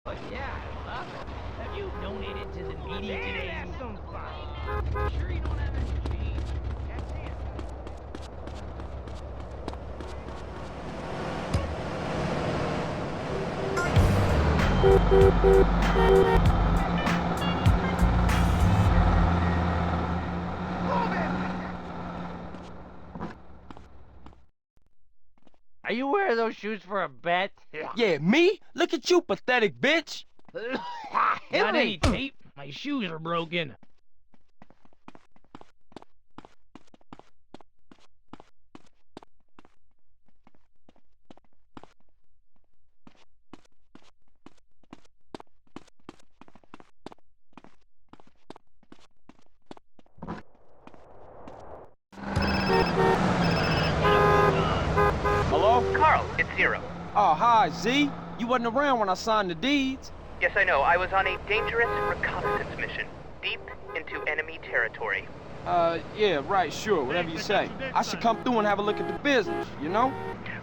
But yeah, I love it. Have you donated to the needy today? That's some fun. Sure you don't have extra change? That's it. Are you wearing those shoes for a bet? Yeah, me? Look at you, pathetic bitch. Got any tape? My shoes are broken. Hello? Carl, it's Zero. Oh, hi, Z. You wasn't around when I signed the deeds. Yes, I know. I was on a dangerous reconnaissance mission, deep into enemy territory. Yeah, right, sure, whatever you say. I should come through and have a look at the business, you know?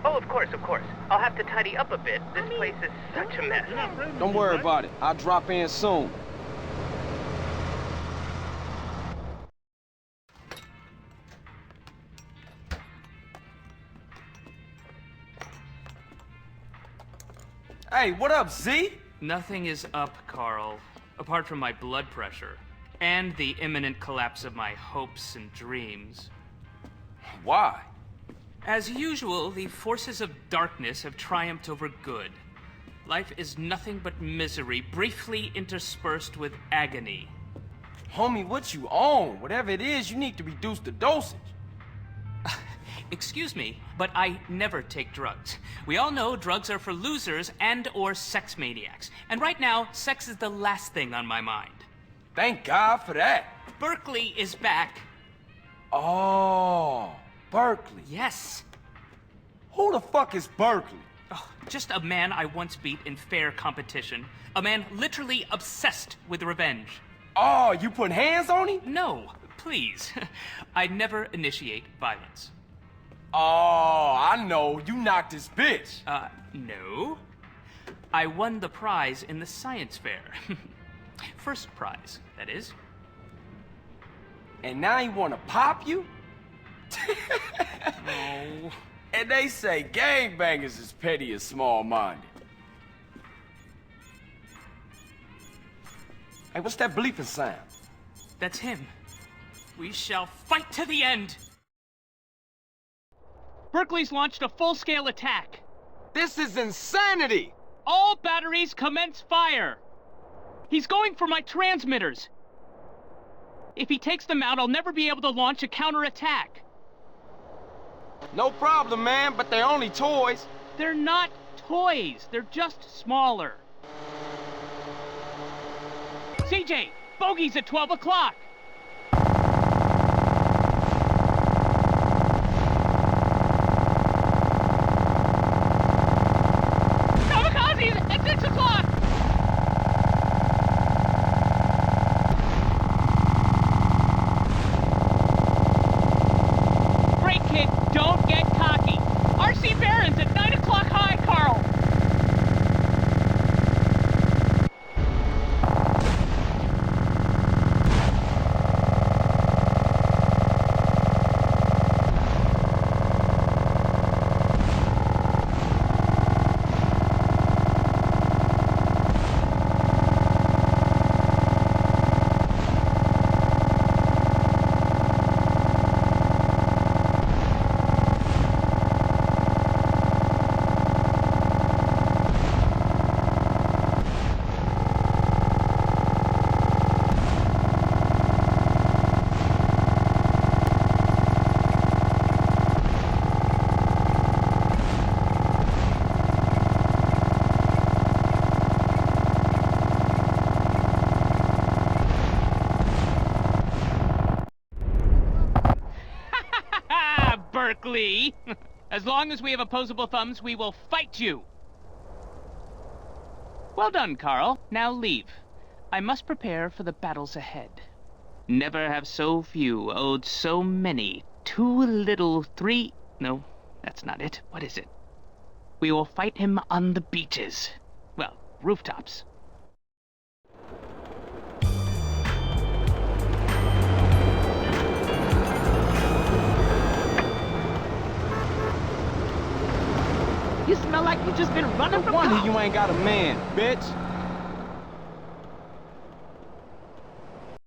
Oh, of course, of course. I'll have to tidy up a bit. This place is such a mess. Don't worry about it. I'll drop in soon. Hey, what up, Z? Nothing is up, Carl, apart from my blood pressure and the imminent collapse of my hopes and dreams. Why? As usual, the forces of darkness have triumphed over good. Life is nothing but misery, briefly interspersed with agony. Homie, what you on? Whatever it is, you need to reduce the dosage. Excuse me, but I never take drugs. We all know drugs are for losers and/or sex maniacs. And right now, sex is the last thing on my mind. Thank God for that. Barkely is back. Oh, Barkely. Yes. Who the fuck is Barkely? Oh, just a man I once beat in fair competition. A man literally obsessed with revenge. Oh, you putting hands on him? No, please. I never initiate violence. Oh, I know. You knocked his bitch. No. I won the prize in the science fair. First prize, that is. And now he wanna pop you? Oh. And they say gangbangers is petty and small-minded. Hey, what's that bleeping sound? That's him. We shall fight to the end! Barkely's launched a full-scale attack. This is insanity! All batteries commence fire! He's going for my transmitters. If he takes them out, I'll never be able to launch a counterattack. No problem, man, but they're only toys. They're not toys. They're just smaller. CJ, bogey's at 12 o'clock. Kamikazes at 6 o'clock. Great, kid. Don't get cocky. RC Barron's at 9 o'clock high, Carl. Barkely. As long as we have opposable thumbs, we will fight you. Well done, Carl. Now leave. I must prepare for the battles ahead. Never have so few owed so many. Too little, three... No, that's not it. What is it? We will fight him on the beaches. Well, rooftops. You smell like you just been running No from wonder cops. you ain't got a man, bitch.